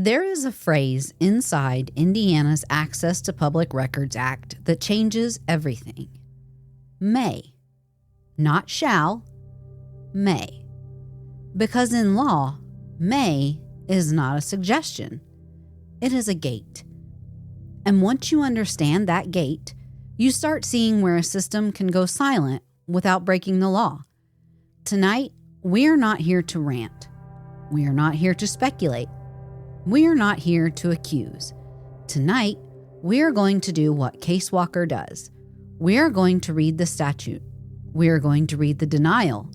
There is a phrase inside Indiana's Access to Public Records Act that changes everything. May. Not shall, may. Because in law, may is not a suggestion. It is a gate. And once you understand that gate, you start seeing where a system can go silent without breaking the law. Tonight, we are not here to rant. We are not here to speculate. We are not here to accuse. Tonight, we are going to do what Case Walker does. We are going to read the statute. We are going to read the denial.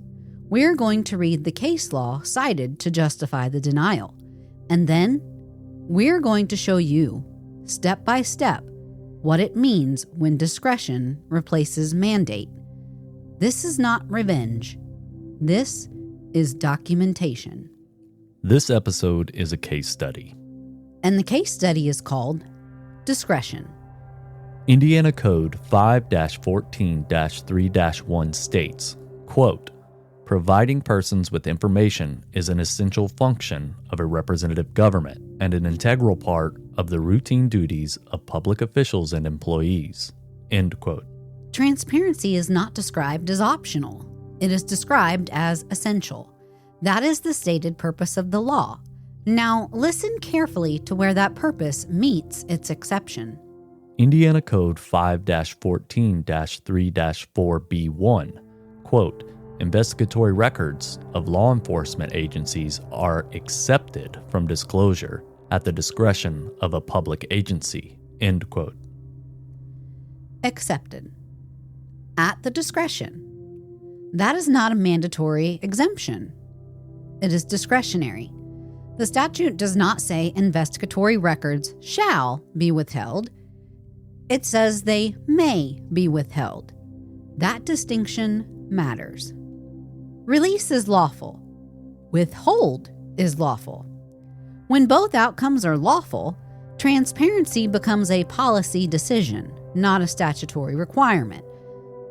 We are going to read the case law cited to justify the denial. And then, we are going to show you, step by step, what it means when discretion replaces mandate. This is not revenge. This is documentation. This episode is a case study. And the case study is called Discretion. Indiana Code 5-14-3-1 states, quote, providing persons with information is an essential function of a representative government and an integral part of the routine duties of public officials and employees, end quote. Transparency is not described as optional. It is described as essential. That is the stated purpose of the law. Now, listen carefully to where that purpose meets its exception. Indiana Code 5-14-3-4B1, quote, investigatory records of law enforcement agencies are accepted from disclosure at the discretion of a public agency, end quote. Accepted. At the discretion. That is not a mandatory exemption. It is discretionary. The statute does not say investigatory records shall be withheld. It says they may be withheld. That distinction matters. Release is lawful. Withhold is lawful. When both outcomes are lawful, transparency becomes a policy decision, not a statutory requirement.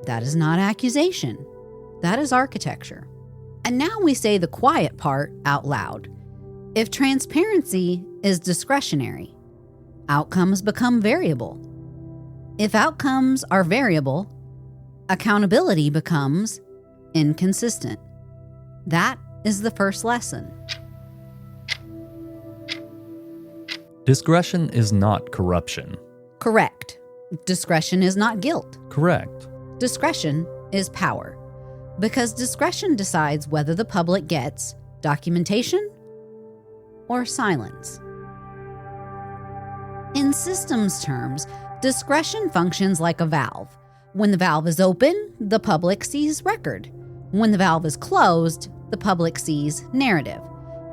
That is not accusation. That is architecture. And now we say the quiet part out loud. If transparency is discretionary, outcomes become variable. If outcomes are variable, accountability becomes inconsistent. That is the first lesson. Discretion is not corruption. Correct. Discretion is not guilt. Correct. Discretion is power. Because discretion decides whether the public gets documentation or silence. In systems terms, discretion functions like a valve. When the valve is open, the public sees record. When the valve is closed, the public sees narrative.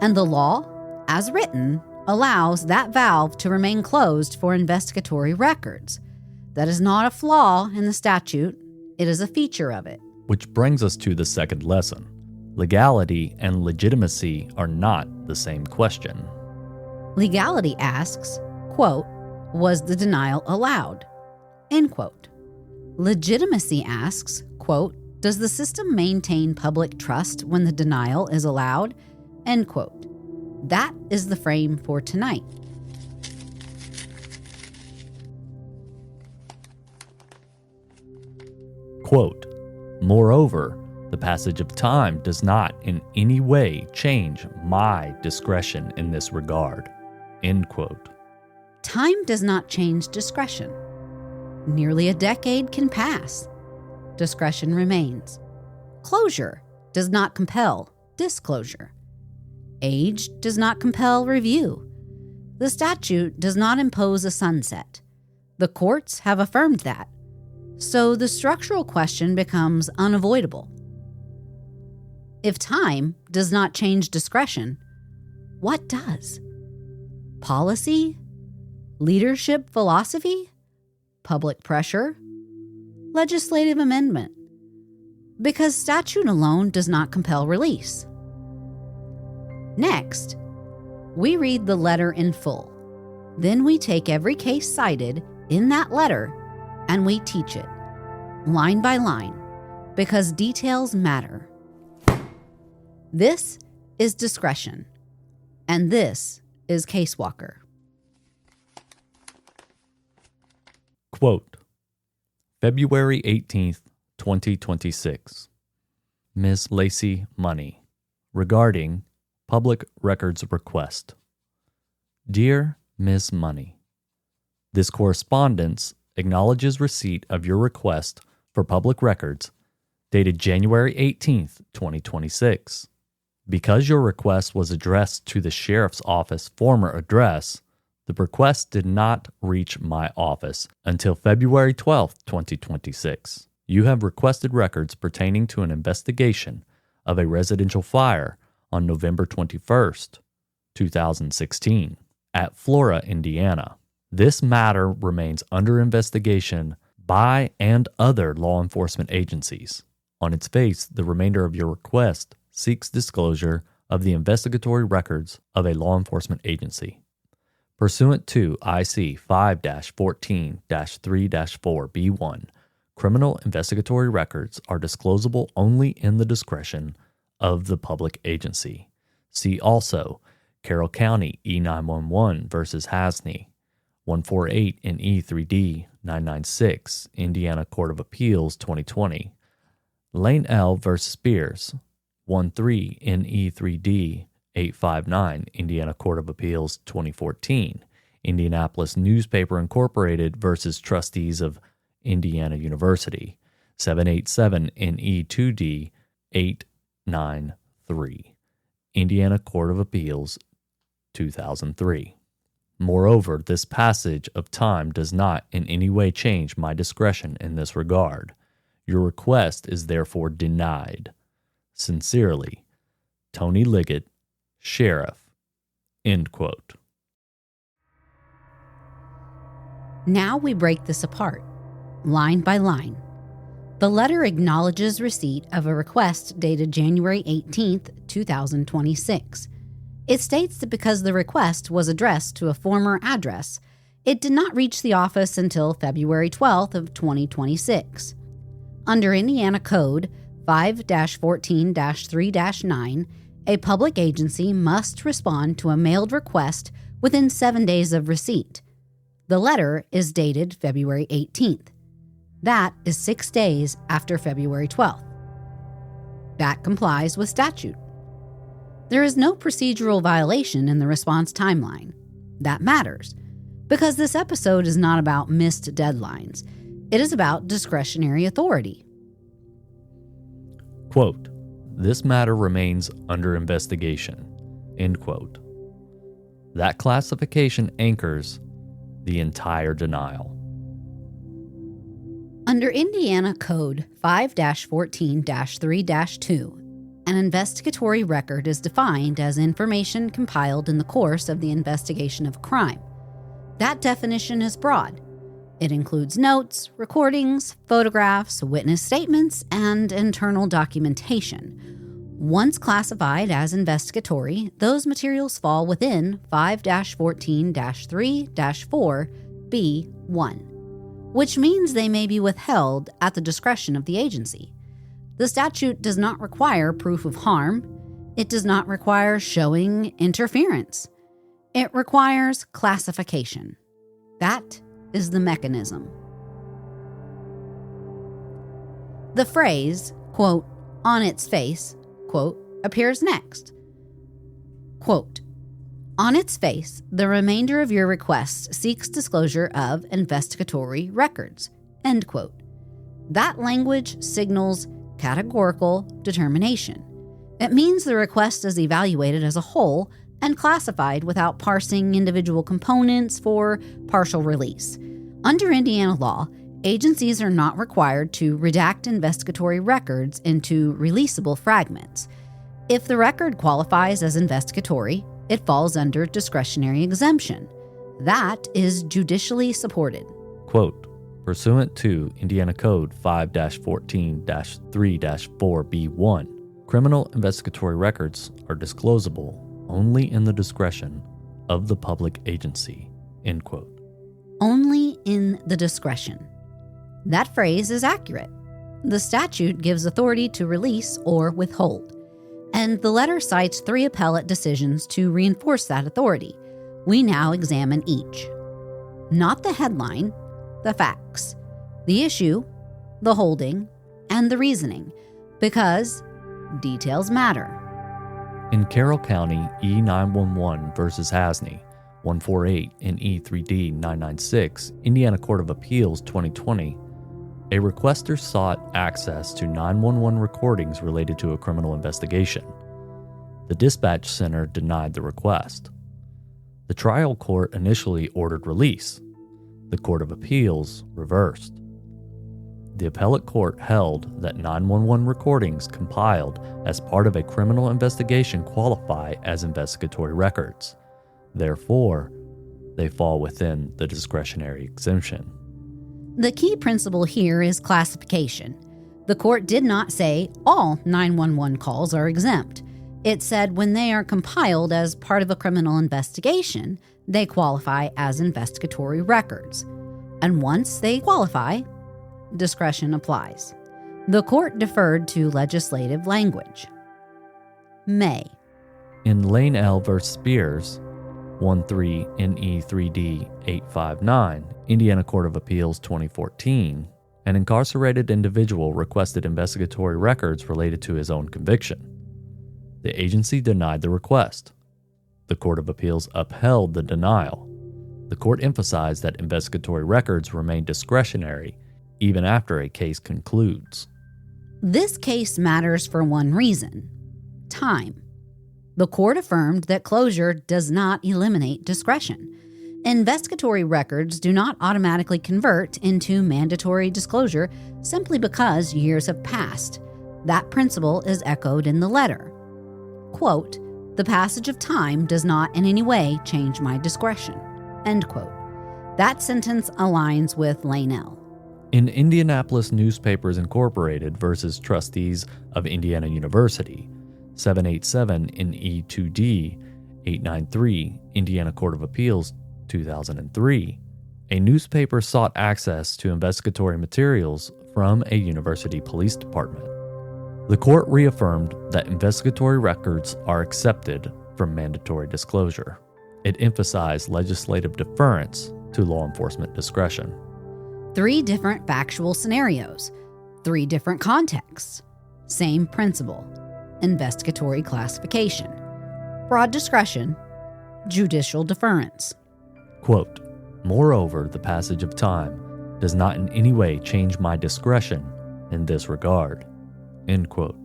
And the law, as written, allows that valve to remain closed for investigatory records. That is not a flaw in the statute, it is a feature of it. Which brings us to the second lesson. Legality and legitimacy are not the same question. Legality asks, quote, was the denial allowed? End quote. Legitimacy asks, quote, does the system maintain public trust when the denial is allowed? End quote. That is the frame for tonight. Quote, moreover, the passage of time does not in any way change my discretion in this regard, end quote. Time does not change discretion. Nearly a decade can pass. Discretion remains. Closure does not compel disclosure. Age does not compel review. The statute does not impose a sunset. The courts have affirmed that. So the structural question becomes unavoidable. If time does not change discretion, what does? Policy? Leadership philosophy? Public pressure? Legislative amendment? Because statute alone does not compel release. Next, we read the letter in full. Then we take every case cited in that letter and we teach it, line by line, because details matter. This is discretion, and this is Casewalker. Quote, February 18th, 2026. Ms. Lacey Money, regarding public records request. Dear Ms. Money, this correspondence acknowledges receipt of your request for public records dated January 18th, 2026. Because your request was addressed to the Sheriff's Office former address, the request did not reach my office until February 12th, 2026. You have requested records pertaining to an investigation of a residential fire on November 21st, 2016, at Flora, Indiana. This matter remains under investigation by and other law enforcement agencies. On its face, the remainder of your request seeks disclosure of the investigatory records of a law enforcement agency. Pursuant to IC 5-14-3-4B1, criminal investigatory records are disclosable only in the discretion of the public agency. See also Carroll County E911 versus Hasnie, 148 in E3D 996, Indiana Court of Appeals 2020. Lane L versus Spears, 13 in E3D 859, Indiana Court of Appeals 2014. Indianapolis Newspaper Incorporated versus Trustees of Indiana University, 787 in E2D 893, Indiana Court of Appeals 2003. Moreover, this passage of time does not in any way change my discretion in this regard. Your request is therefore denied. Sincerely, Tony Liggett, Sheriff. End quote. Now we break this apart, line by line. The letter acknowledges receipt of a request dated January 18th, 2026. It states that because the request was addressed to a former address, it did not reach the office until February 12th of 2026. Under Indiana Code 5-14-3-9, a public agency must respond to a mailed request within 7 days of receipt. The letter is dated February 18th. That is 6 days after February 12th. That complies with statute. There is no procedural violation in the response timeline. That matters, because this episode is not about missed deadlines. It is about discretionary authority. Quote, this matter remains under investigation. End quote. That classification anchors the entire denial. Under Indiana Code 5-14-3-2, an investigatory record is defined as information compiled in the course of the investigation of crime. That definition is broad. It includes notes, recordings, photographs, witness statements, and internal documentation. Once classified as investigatory, those materials fall within 5-14-3-4B1, which means they may be withheld at the discretion of the agency. The statute does not require proof of harm. It does not require showing interference. It requires classification. That is the mechanism. The phrase, quote, on its face, quote, appears next. Quote, on its face, the remainder of your request seeks disclosure of investigatory records, end quote. That language signals categorical determination. It means the request is evaluated as a whole and classified without parsing individual components for partial release. Under Indiana law, agencies are not required to redact investigatory records into releasable fragments. If the record qualifies as investigatory, it falls under discretionary exemption. That is judicially supported. Quote, pursuant to Indiana Code 5-14-3-4B1, criminal investigatory records are disclosable only in the discretion of the public agency, end quote. Only in the discretion. That phrase is accurate. The statute gives authority to release or withhold, and the letter cites 3 appellate decisions to reinforce that authority. We now examine each. Not the headline, the facts, the issue, the holding, and the reasoning, because details matter. In Carroll County E911 versus Hasnie, 148 in E3D 996, Indiana Court of Appeals 2020, a requester sought access to 911 recordings related to a criminal investigation. The dispatch center denied the request. The trial court initially ordered release. The Court of Appeals reversed. The appellate court held that 911 recordings compiled as part of a criminal investigation qualify as investigatory records. Therefore, they fall within the discretionary exemption. The key principle here is classification. The court did not say all 911 calls are exempt. It said when they are compiled as part of a criminal investigation, they qualify as investigatory records. And once they qualify, discretion applies. The court deferred to legislative language. May. In Lane L. v. Spears, 13 NE3D 859, Indiana Court of Appeals 2014, an incarcerated individual requested investigatory records related to his own conviction. The agency denied the request. The Court of Appeals upheld the denial. The court emphasized that investigatory records remain discretionary even after a case concludes. This case matters for one reason: time. The court affirmed that closure does not eliminate discretion. Investigatory records do not automatically convert into mandatory disclosure simply because years have passed. That principle is echoed in the letter. Quote, "The passage of time does not in any way change my discretion." End quote. That sentence aligns with Lane L. In Indianapolis Newspapers Incorporated versus Trustees of Indiana University, 787 in E2D 893, Indiana Court of Appeals 2003, a newspaper sought access to investigatory materials from a university police department. The court reaffirmed that investigatory records are accepted from mandatory disclosure. It emphasized legislative deference to law enforcement discretion. 3 different factual scenarios, 3 different contexts, same principle: investigatory classification, broad discretion, judicial deference. Quote, "Moreover, the passage of time does not in any way change my discretion in this regard." End quote.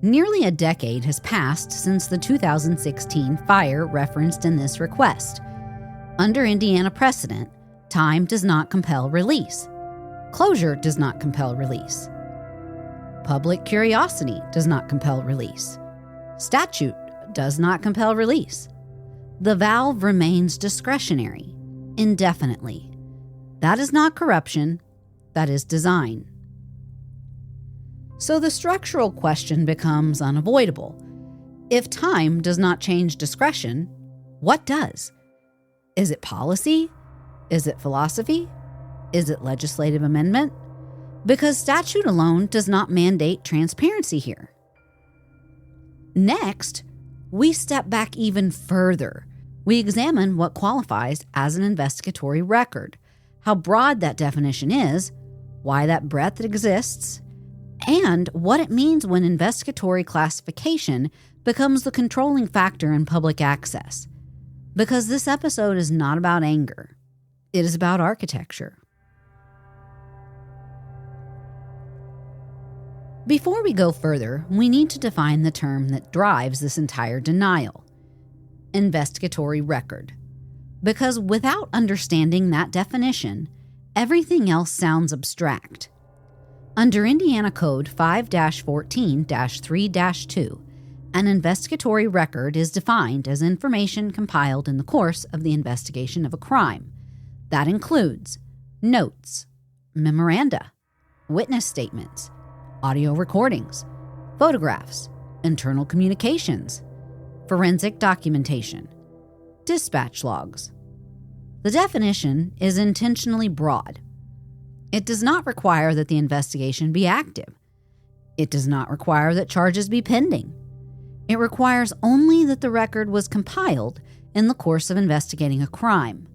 Nearly a decade has passed since the 2016 fire referenced in this request. Under Indiana precedent, time does not compel release. Closure does not compel release. Public curiosity does not compel release. Statute does not compel release. The valve remains discretionary, indefinitely. That is not corruption, that is design. So the structural question becomes unavoidable. If time does not change discretion, what does? Is it policy? Is it philosophy? Is it legislative amendment? Because statute alone does not mandate transparency here. Next, we step back even further. We examine what qualifies as an investigatory record, how broad that definition is, why that breadth exists, and what it means when investigatory classification becomes the controlling factor in public access. Because this episode is not about anger. It is about architecture. Before we go further, we need to define the term that drives this entire denial: investigatory record. Because without understanding that definition, everything else sounds abstract. Under Indiana Code 5-14-3-2, an investigatory record is defined as information compiled in the course of the investigation of a crime. That includes notes, memoranda, witness statements, audio recordings, photographs, internal communications, forensic documentation, dispatch logs. The definition is intentionally broad. It does not require that the investigation be active. It does not require that charges be pending. It requires only that the record was compiled in the course of investigating a crime.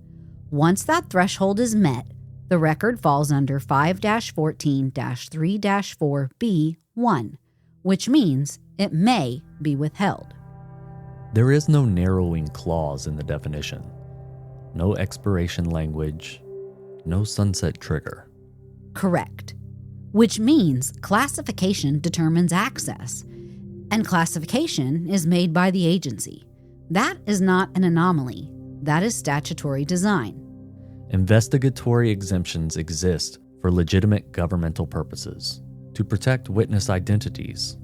Once that threshold is met, the record falls under 5-14-3-4B1, which means it may be withheld. There is no narrowing clause in the definition, no expiration language, no sunset trigger. Correct. Which means classification determines access, and classification is made by the agency. That is not an anomaly. That is statutory design. Investigatory exemptions exist for legitimate governmental purposes, to protect witness identities,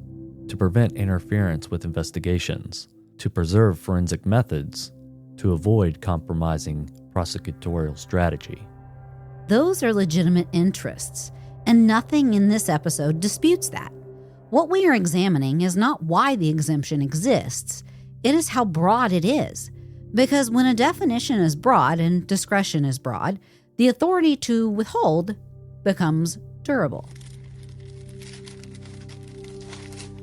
to prevent interference with investigations, to preserve forensic methods, to avoid compromising prosecutorial strategy. Those are legitimate interests, and nothing in this episode disputes that. What we are examining is not why the exemption exists, it is how broad it is. Because when a definition is broad and discretion is broad, the authority to withhold becomes durable.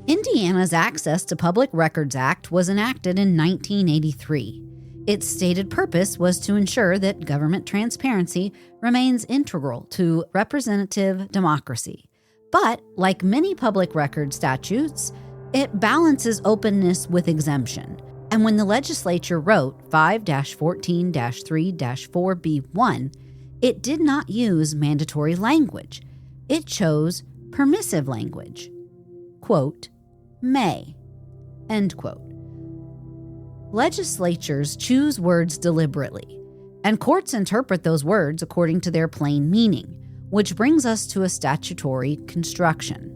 Indiana's Access to Public Records Act was enacted in 1983. Its stated purpose was to ensure that government transparency remains integral to representative democracy. But, like many public record statutes, it balances openness with exemption. And when the legislature wrote 5-14-3-4B1, it did not use mandatory language. It chose permissive language. Quote, may, end quote. Legislatures choose words deliberately, and courts interpret those words according to their plain meaning, which brings us to a statutory construction.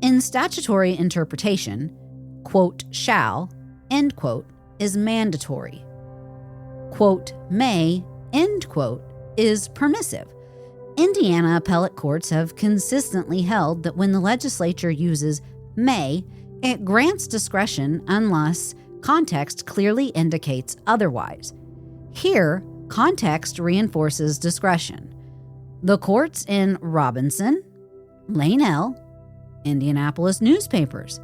In statutory interpretation, quote, shall, end quote, is mandatory. Quote, may, end quote, is permissive. Indiana appellate courts have consistently held that when the legislature uses may, it grants discretion unless context clearly indicates otherwise. Here, context reinforces discretion. The courts in Robinson, Lanell, Indianapolis newspapers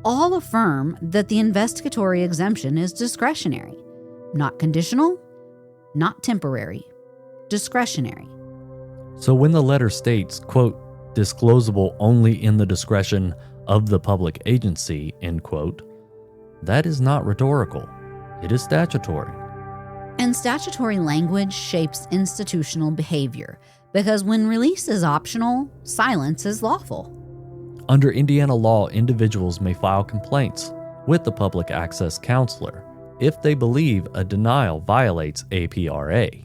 all affirm that the investigatory exemption is discretionary, not conditional, not temporary, discretionary. So when the letter states, quote, disclosable only in the discretion of the public agency, end quote, that is not rhetorical. It is statutory. And statutory language shapes institutional behavior, because when release is optional, silence is lawful. Under Indiana law, individuals may file complaints with the public access counselor if they believe a denial violates APRA.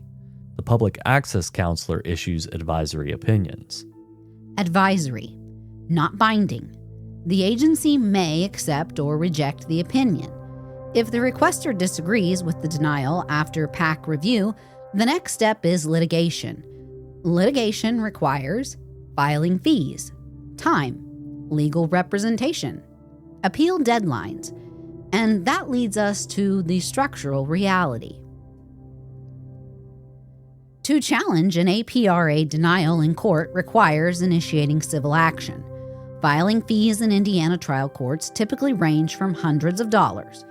The public access counselor issues advisory opinions. Advisory, not binding. The agency may accept or reject the opinion. If the requester disagrees with the denial after PAC review, the next step is litigation. Litigation requires filing fees, time, legal representation, appeal deadlines, and that leads us to the structural reality. To challenge an APRA denial in court requires initiating civil action. Filing fees in Indiana trial courts typically range from hundreds of dollars.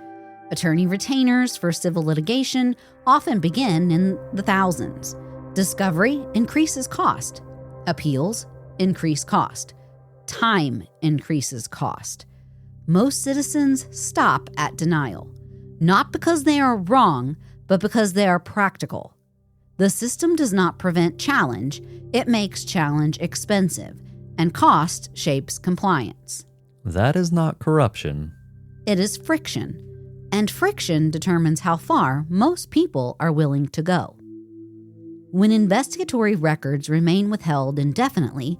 Attorney retainers for civil litigation often begin in the thousands. Discovery increases cost. Appeals increase cost. Time increases cost. Most citizens stop at denial, not because they are wrong, but because they are practical. The system does not prevent challenge, it makes challenge expensive, and cost shapes compliance. That is not corruption. It is friction, and friction determines how far most people are willing to go. When investigatory records remain withheld indefinitely,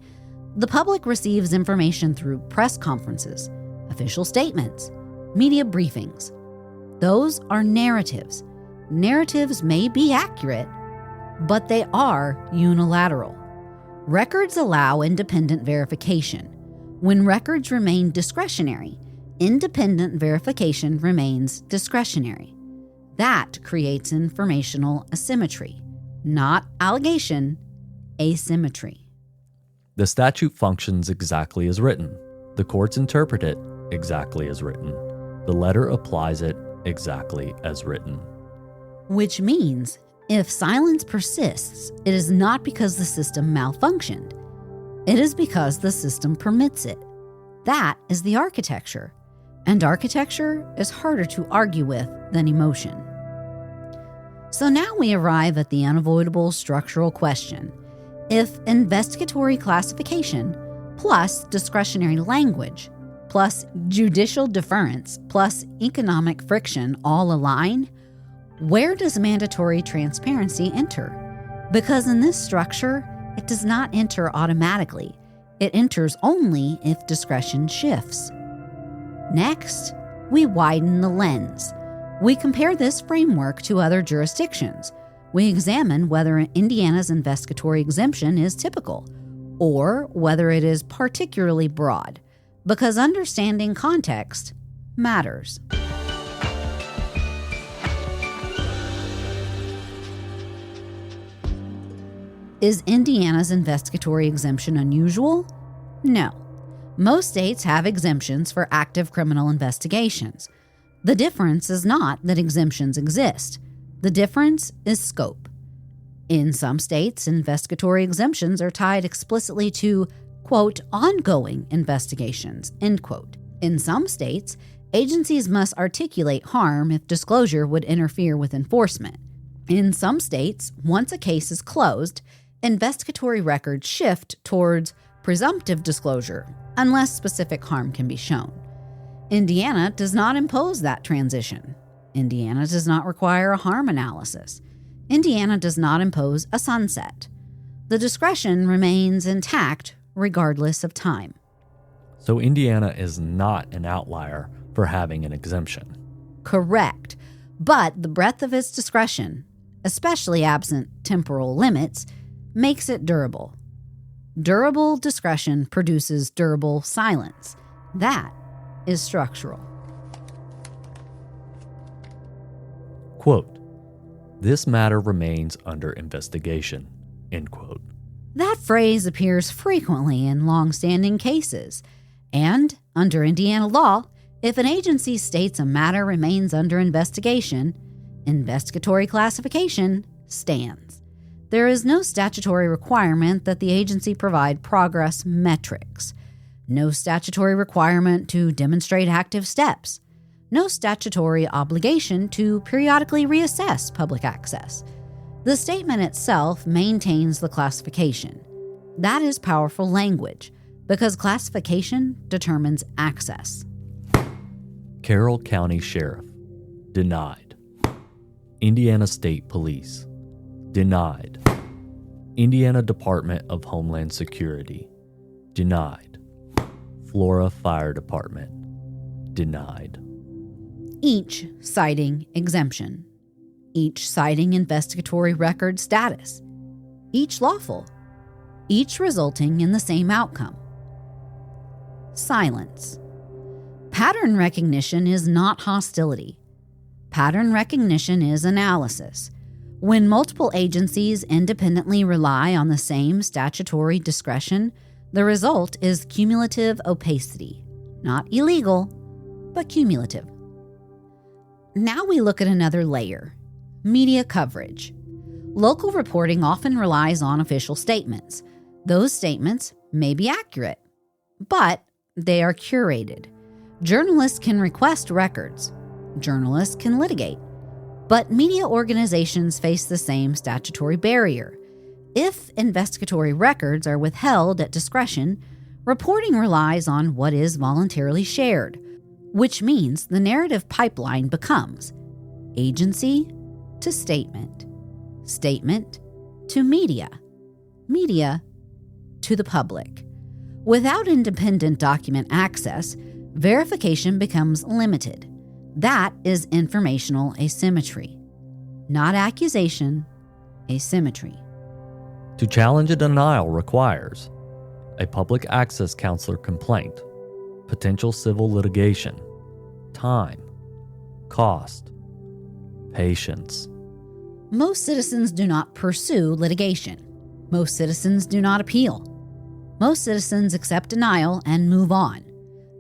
the public receives information through press conferences, official statements, media briefings. Those are narratives. Narratives may be accurate, but they are unilateral. Records allow independent verification. When records remain discretionary, independent verification remains discretionary. That creates informational asymmetry, not allegation, asymmetry. The statute functions exactly as written. The courts interpret it, exactly as written. The letter applies it exactly as written. Which means, if silence persists, it is not because the system malfunctioned. It is because the system permits it. That is the architecture. And architecture is harder to argue with than emotion. So now we arrive at the unavoidable structural question. If investigatory classification plus discretionary language plus judicial deference plus economic friction all align, where does mandatory transparency enter? Because in this structure, it does not enter automatically. It enters only if discretion shifts. Next, we widen the lens. We compare this framework to other jurisdictions. We examine whether Indiana's investigatory exemption is typical, or whether it is particularly broad, because understanding context matters. Is Indiana's investigatory exemption unusual? No. Most states have exemptions for active criminal investigations. The difference is not that exemptions exist. The difference is scope. In some states, investigatory exemptions are tied explicitly to, quote, ongoing investigations, end quote. In some states, agencies must articulate harm if disclosure would interfere with enforcement. In some states, once a case is closed, investigatory records shift towards presumptive disclosure unless specific harm can be shown. Indiana does not impose that transition. Indiana does not require a harm analysis. Indiana does not impose a sunset. The discretion remains intact regardless of time. So Indiana is not an outlier for having an exemption. Correct. But the breadth of its discretion, especially absent temporal limits, makes it durable. Durable discretion produces durable silence. That is structural. Quote, this matter remains under investigation, end quote. That phrase appears frequently in long-standing cases. And, under Indiana law, if an agency states a matter remains under investigation, investigatory classification stands. There is no statutory requirement that the agency provide progress metrics. No statutory requirement to demonstrate active steps. No statutory obligation to periodically reassess public access. The statement itself maintains the classification. That is powerful language, because classification determines access. Carroll County Sheriff, denied. Indiana State Police, denied. Indiana Department of Homeland Security, denied. Flora Fire Department, denied. Each citing exemption. Each citing investigatory record status. Each lawful. Each resulting in the same outcome. Silence. Pattern recognition is not hostility. Pattern recognition is analysis. When multiple agencies independently rely on the same statutory discretion, the result is cumulative opacity. Not illegal, but cumulative. Now we look at another layer. Media coverage. Local reporting often relies on official statements. Those statements may be accurate, but they are curated. Journalists can request records. Journalists can litigate. But media organizations face the same statutory barrier. If investigatory records are withheld at discretion, reporting relies on what is voluntarily shared, which means the narrative pipeline becomes agency to statement, statement to media, media to the public. Without independent document access, verification becomes limited. That is informational asymmetry, not accusation, asymmetry. To challenge a denial requires a public access counselor complaint, potential civil litigation, time, cost, patience. Most citizens do not pursue litigation. Most citizens do not appeal. Most citizens accept denial and move on.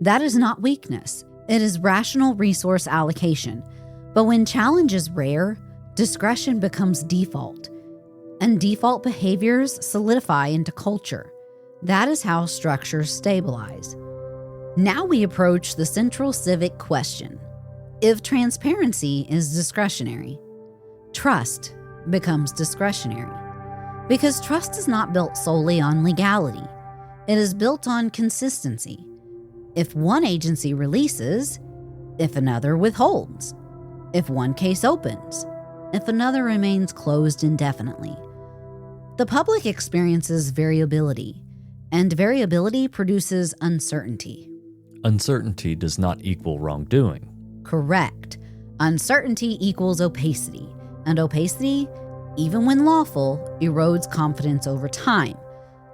That is not weakness. It is rational resource allocation. But when challenge is rare, discretion becomes default, and default behaviors solidify into culture. That is how structures stabilize. Now we approach the central civic question. If transparency is discretionary, trust becomes discretionary. Because trust is not built solely on legality. It is built on consistency. If one agency releases, if another withholds, if one case opens, if another remains closed indefinitely. The public experiences variability, and variability produces uncertainty. Uncertainty does not equal wrongdoing. Correct. Uncertainty equals opacity, and opacity, even when lawful, erodes confidence over time.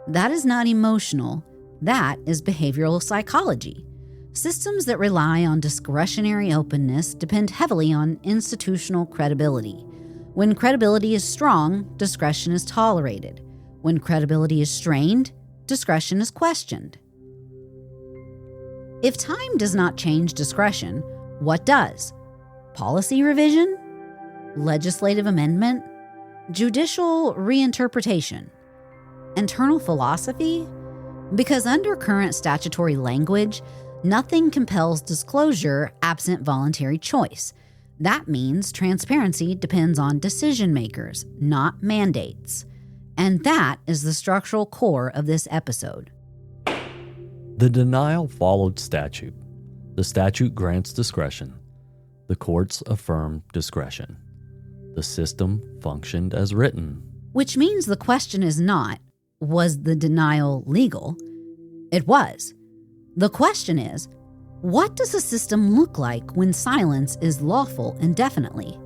That is not emotional, that is behavioral psychology. Systems that rely on discretionary openness depend heavily on institutional credibility. When credibility is strong, discretion is tolerated. When credibility is strained, discretion is questioned. If time does not change discretion, what does? Policy revision? Legislative amendment? Judicial reinterpretation? Internal philosophy? Because under current statutory language, nothing compels disclosure absent voluntary choice. That means transparency depends on decision makers, not mandates. And that is the structural core of this episode. The denial followed statute. The statute grants discretion. The courts affirm discretion. The system functioned as written. Which means the question is not, was the denial legal? It was. The question is, what does a system look like when silence is lawful indefinitely?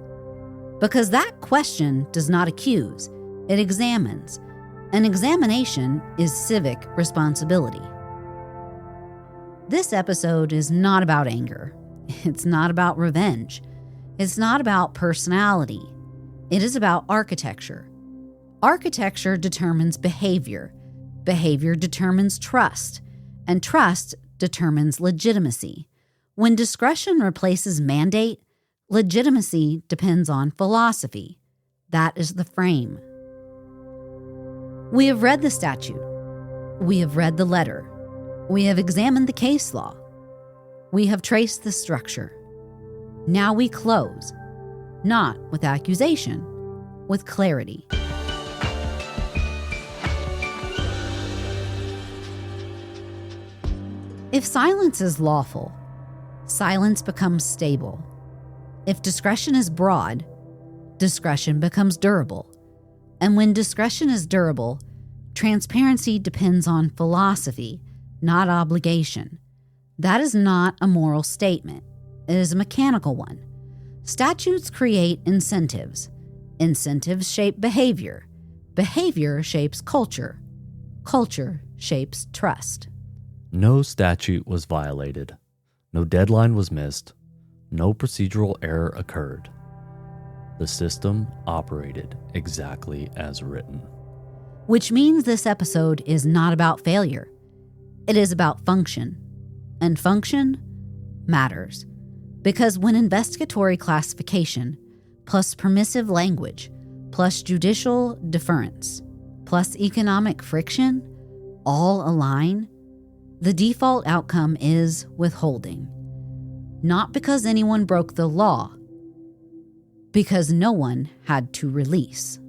Because that question does not accuse, it examines. An examination is civic responsibility. This episode is not about anger. It's not about revenge. It's not about personality. It is about architecture. Architecture determines behavior. Behavior determines trust. And trust determines legitimacy. When discretion replaces mandate, legitimacy depends on philosophy. That is the frame. We have read the statute. We have read the letter. We have examined the case law. We have traced the structure. Now we close, not with accusation, with clarity. If silence is lawful, silence becomes stable. If discretion is broad, discretion becomes durable. And when discretion is durable, transparency depends on philosophy, not obligation. That is not a moral statement. It is a mechanical one. Statutes create incentives. Incentives shape behavior. Behavior shapes culture. Culture shapes trust. No statute was violated. No deadline was missed. No procedural error occurred. The system operated exactly as written. Which means this episode is not about failure. It is about function. And function matters. Because when investigatory classification, plus permissive language, plus judicial deference, plus economic friction, all align, the default outcome is withholding. Not because anyone broke the law, because no one had to release.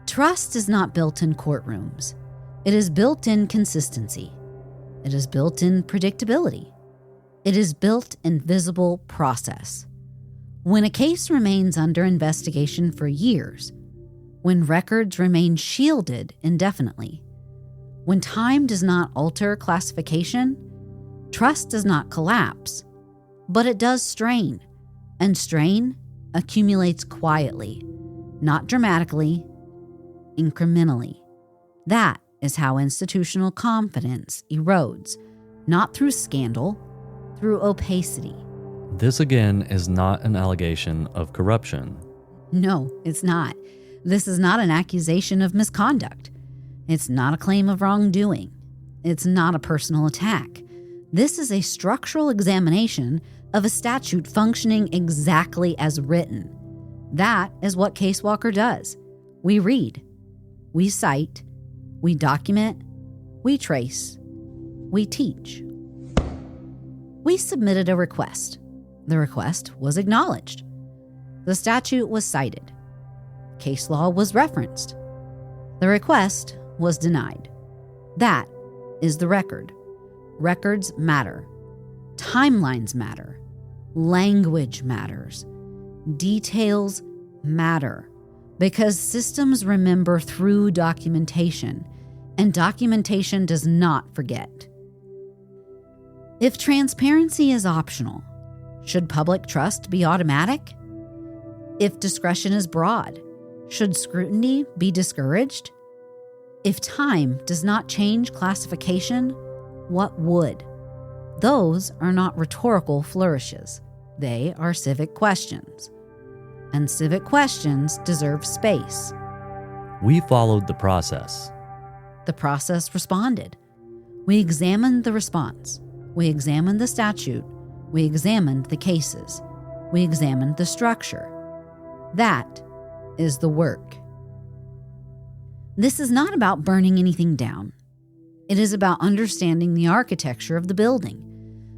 Trust is not built in courtrooms. It is built in consistency. It is built in predictability. It is built in visible process. When a case remains under investigation for years, when records remain shielded indefinitely, when time does not alter classification, trust does not collapse, but it does strain, and strain accumulates quietly, not dramatically, incrementally. That is how institutional confidence erodes, not through scandal, through opacity. This again is not an allegation of corruption. No, it's not. This is not an accusation of misconduct. It's not a claim of wrongdoing. It's not a personal attack. This is a structural examination of a statute functioning exactly as written. That is what Casewalker does. We read, we cite, we document, we trace, we teach. We submitted a request. The request was acknowledged. The statute was cited. Case law was referenced. The request was denied. That is the record. Records matter. Timelines matter. Language matters. Details matter. Because systems remember through documentation, and documentation does not forget. If transparency is optional, should public trust be automatic? If discretion is broad, should scrutiny be discouraged? If time does not change classification, what would? Those are not rhetorical flourishes. They are civic questions. And civic questions deserve space. We followed the process. The process responded. We examined the response. We examined the statute. We examined the cases. We examined the structure. That is the work. This is not about burning anything down. It is about understanding the architecture of the building.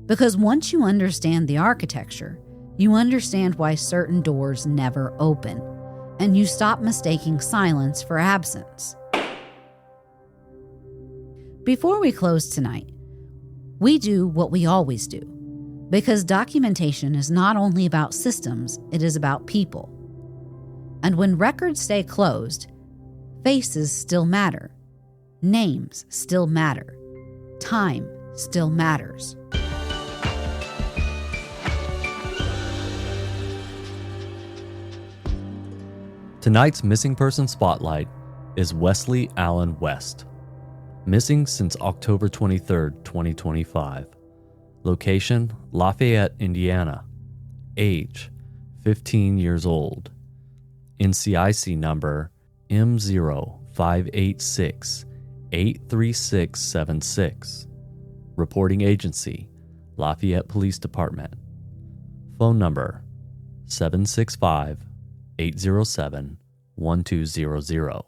Because once you understand the architecture, you understand why certain doors never open, and you stop mistaking silence for absence. Before we close tonight, we do what we always do, because documentation is not only about systems, it is about people. And when records stay closed, faces still matter, names still matter, time still matters. Tonight's missing person spotlight is Wesley Allen West. Missing since October 23, 2025. Location, Lafayette, Indiana. Age, 15 years old. NCIC number, M0586-83676. Reporting agency, Lafayette Police Department. Phone number, 765-807-1200.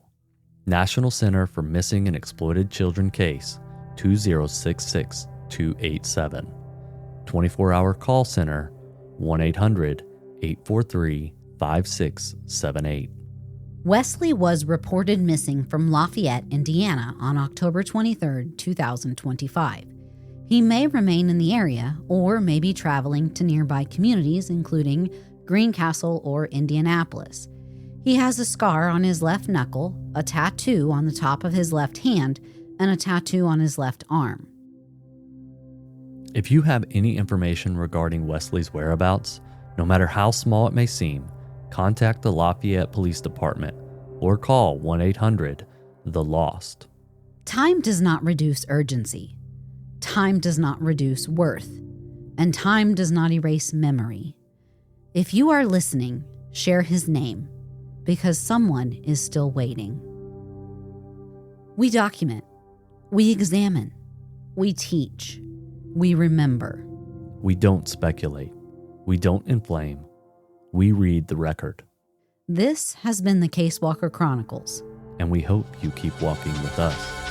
National Center for Missing and Exploited Children Case, 2066287. 24-hour call center, 1-800-843-5678. Wesley was reported missing from Lafayette, Indiana on October 23, 2025. He may remain in the area or may be traveling to nearby communities including Greencastle or Indianapolis. He has a scar on his left knuckle, a tattoo on the top of his left hand, and a tattoo on his left arm. If you have any information regarding Wesley's whereabouts, no matter how small it may seem, contact the Lafayette Police Department or call 1-800-THE-LOST. Time does not reduce urgency. Time does not reduce worth. And time does not erase memory. If you are listening, share his name, because someone is still waiting. We document. We examine. We teach. We remember. We don't speculate. We don't inflame. We read the record. This has been the Casewalker Chronicles. And we hope you keep walking with us.